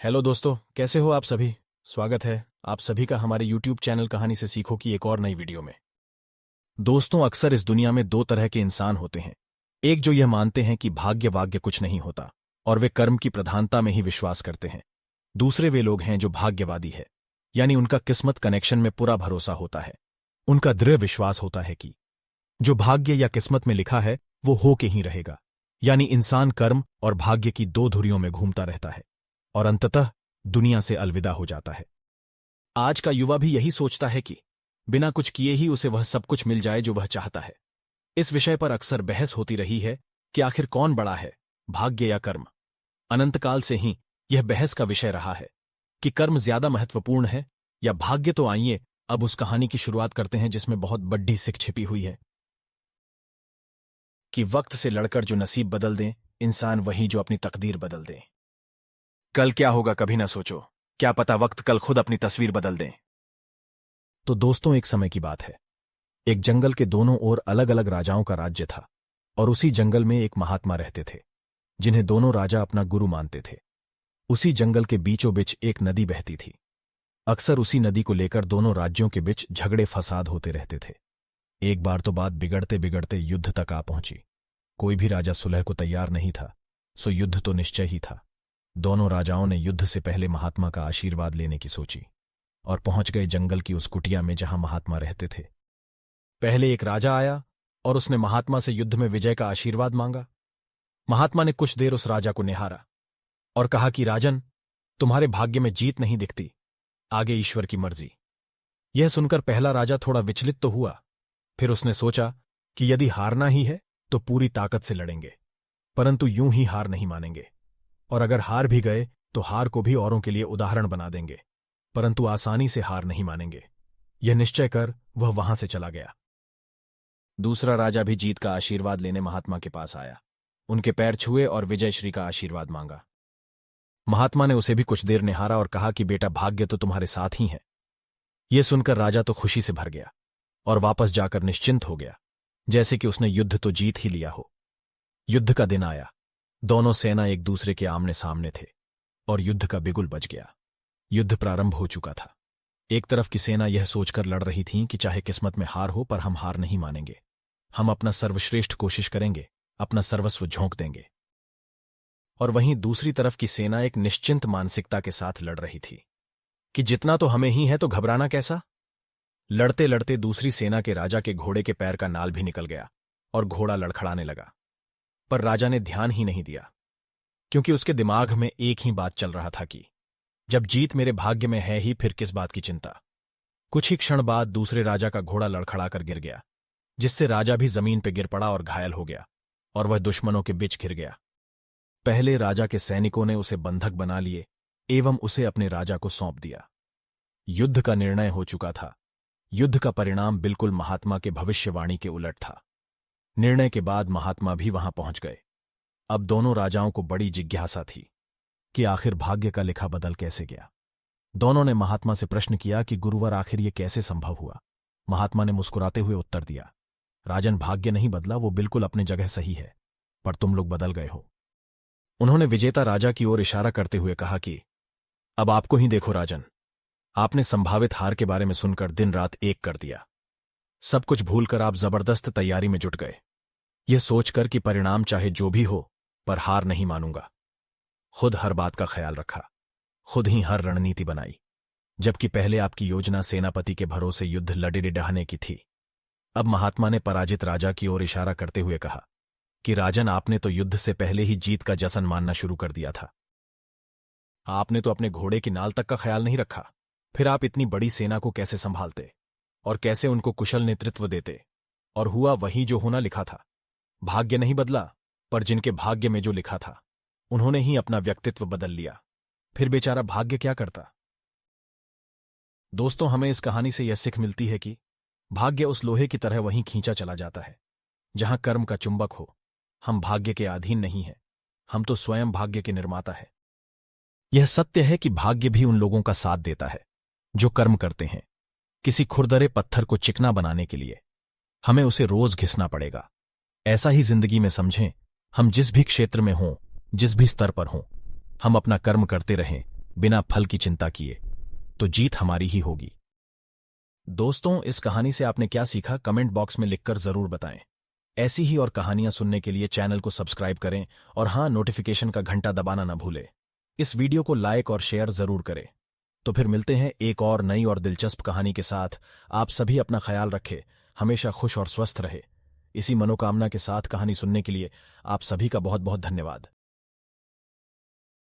Hello दोस्तों, कैसे हो आप सभी। स्वागत है आप सभी का हमारे YouTube चैनल कहानी से सीखो की एक और नई वीडियो में। दोस्तों, अक्सर इस दुनिया में दो तरह के इंसान होते हैं। एक जो यह मानते हैं कि भाग्य वाग्य कुछ नहीं होता और वे कर्म की प्रधानता में ही विश्वास करते हैं। दूसरे वे लोग हैं जो भाग्यवादी है, यानी उनका किस्मत कनेक्शन में पूरा भरोसा होता है। उनका दृढ़ विश्वास होता है कि जो भाग्य या किस्मत में लिखा है वो हो के ही रहेगा। यानी इंसान कर्म और भाग्य की दो धुरियों में घूमता रहता है और अंततः दुनिया से अलविदा हो जाता है। आज का युवा भी यही सोचता है कि बिना कुछ किए ही उसे वह सब कुछ मिल जाए जो वह चाहता है। इस विषय पर अक्सर बहस होती रही है कि आखिर कौन बड़ा है, भाग्य या कर्म। अनंतकाल से ही यह बहस का विषय रहा है कि कर्म ज्यादा महत्वपूर्ण है या भाग्य। तो आइए अब उस कहानी की शुरुआत करते हैं जिसमें बहुत बड़ी सिख छिपी हुई है कि वक्त से लड़कर जो नसीब बदल दें, इंसान वही जो अपनी तकदीर बदल दें। कल क्या होगा कभी ना सोचो, क्या पता वक्त कल खुद अपनी तस्वीर बदल दें। तो दोस्तों, एक समय की बात है। एक जंगल के दोनों ओर अलग अलग राजाओं का राज्य था और उसी जंगल में एक महात्मा रहते थे जिन्हें दोनों राजा अपना गुरु मानते थे। उसी जंगल के बीचों बीच एक नदी बहती थी। अक्सर उसी नदी को लेकर दोनों राज्यों के बीच झगड़े फसाद होते रहते थे। एक बार तो बात बिगड़ते बिगड़ते युद्ध तक आ पहुंची। कोई भी राजा सुलह को तैयार नहीं था, सो युद्ध तो निश्चय ही था। दोनों राजाओं ने युद्ध से पहले महात्मा का आशीर्वाद लेने की सोची और पहुंच गए जंगल की उस कुटिया में जहां महात्मा रहते थे। पहले एक राजा आया और उसने महात्मा से युद्ध में विजय का आशीर्वाद मांगा। महात्मा ने कुछ देर उस राजा को निहारा और कहा कि राजन, तुम्हारे भाग्य में जीत नहीं दिखती, आगे ईश्वर की मर्जी। यह सुनकर पहला राजा थोड़ा विचलित तो हुआ, फिर उसने सोचा कि यदि हारना ही है तो पूरी ताकत से लड़ेंगे, परंतु यूं ही हार नहीं मानेंगे, और अगर हार भी गए तो हार को भी औरों के लिए उदाहरण बना देंगे, परंतु आसानी से हार नहीं मानेंगे। यह निश्चय कर वह वहां से चला गया। दूसरा राजा भी जीत का आशीर्वाद लेने महात्मा के पास आया, उनके पैर छुए और विजय श्री का आशीर्वाद मांगा। महात्मा ने उसे भी कुछ देर निहारा और कहा कि बेटा, भाग्य तो तुम्हारे साथ ही है। यह सुनकर राजा तो खुशी से भर गया और वापस जाकर निश्चिंत हो गया, जैसे कि उसने युद्ध तो जीत ही लिया हो। युद्ध का दिन आया। दोनों सेना एक दूसरे के आमने सामने थे और युद्ध का बिगुल बज गया। युद्ध प्रारंभ हो चुका था। एक तरफ की सेना यह सोचकर लड़ रही थी कि चाहे किस्मत में हार हो पर हम हार नहीं मानेंगे, हम अपना सर्वश्रेष्ठ कोशिश करेंगे, अपना सर्वस्व झोंक देंगे। और वहीं दूसरी तरफ की सेना एक निश्चिंत मानसिकता के साथ लड़ रही थी कि जितना तो हमें ही है तो घबराना कैसा। लड़ते लड़ते दूसरी सेना के राजा के घोड़े के पैर का नाल भी निकल गया और घोड़ा लड़खड़ाने लगा, पर राजा ने ध्यान ही नहीं दिया, क्योंकि उसके दिमाग में एक ही बात चल रहा था कि जब जीत मेरे भाग्य में है ही, फिर किस बात की चिंता। कुछ ही क्षण बाद दूसरे राजा का घोड़ा लड़खड़ाकर गिर गया, जिससे राजा भी जमीन पर गिर पड़ा और घायल हो गया और वह दुश्मनों के बीच घिर गया। पहले राजा के सैनिकों ने उसे बंधक बना लिए एवं उसे अपने राजा को सौंप दिया। युद्ध का निर्णय हो चुका था। युद्ध का परिणाम बिल्कुल महात्मा के भविष्यवाणी के उलट था। निर्णय के बाद महात्मा भी वहां पहुंच गए। अब दोनों राजाओं को बड़ी जिज्ञासा थी कि आखिर भाग्य का लिखा बदल कैसे गया। दोनों ने महात्मा से प्रश्न किया कि गुरुवर, आखिर ये कैसे संभव हुआ। महात्मा ने मुस्कुराते हुए उत्तर दिया, राजन, भाग्य नहीं बदला, वो बिल्कुल अपने जगह सही है, पर तुम लोग बदल गए हो। उन्होंने विजेता राजा की ओर इशारा करते हुए कहा कि अब आपको ही देखो राजन, आपने संभावित हार के बारे में सुनकर दिन रात एक कर दिया। सब कुछ भूलकर आप जबरदस्त तैयारी में जुट गए, यह सोचकर कि परिणाम चाहे जो भी हो पर हार नहीं मानूंगा। खुद हर बात का ख्याल रखा, खुद ही हर रणनीति बनाई, जबकि पहले आपकी योजना सेनापति के भरोसे युद्ध लड़े डहाने की थी। अब महात्मा ने पराजित राजा की ओर इशारा करते हुए कहा कि राजन, आपने तो युद्ध से पहले ही जीत का जश्न मानना शुरू कर दिया था। आपने तो अपने घोड़े की नाल तक का ख्याल नहीं रखा, फिर आप इतनी बड़ी सेना को कैसे संभालते और कैसे उनको कुशल नेतृत्व देते। और हुआ वही जो होना लिखा था। भाग्य नहीं बदला, पर जिनके भाग्य में जो लिखा था उन्होंने ही अपना व्यक्तित्व बदल लिया। फिर बेचारा भाग्य क्या करता। दोस्तों, हमें इस कहानी से यह सीख मिलती है कि भाग्य उस लोहे की तरह वहीं खींचा चला जाता है जहां कर्म का चुंबक हो। हम भाग्य के अधीन नहीं हैं, हम तो स्वयं भाग्य के निर्माता है। यह सत्य है कि भाग्य भी उन लोगों का साथ देता है जो कर्म करते हैं। किसी खुरदरे पत्थर को चिकना बनाने के लिए हमें उसे रोज घिसना पड़ेगा। ऐसा ही जिंदगी में समझें, हम जिस भी क्षेत्र में हों, जिस भी स्तर पर हों, हम अपना कर्म करते रहें, बिना फल की चिंता किए, तो जीत हमारी ही होगी। दोस्तों, इस कहानी से आपने क्या सीखा कमेंट बॉक्स में लिखकर जरूर बताएं। ऐसी ही और कहानियां सुनने के लिए चैनल को सब्सक्राइब करें और हां, नोटिफिकेशन का घंटा दबाना ना भूलें। इस वीडियो को लाइक और शेयर जरूर करें। तो फिर मिलते हैं एक और नई और दिलचस्प कहानी के साथ। आप सभी अपना ख्याल रखें, हमेशा खुश और स्वस्थ रहे। इसी मनोकामना के साथ कहानी सुनने के लिए आप सभी का बहुत बहुत धन्यवाद।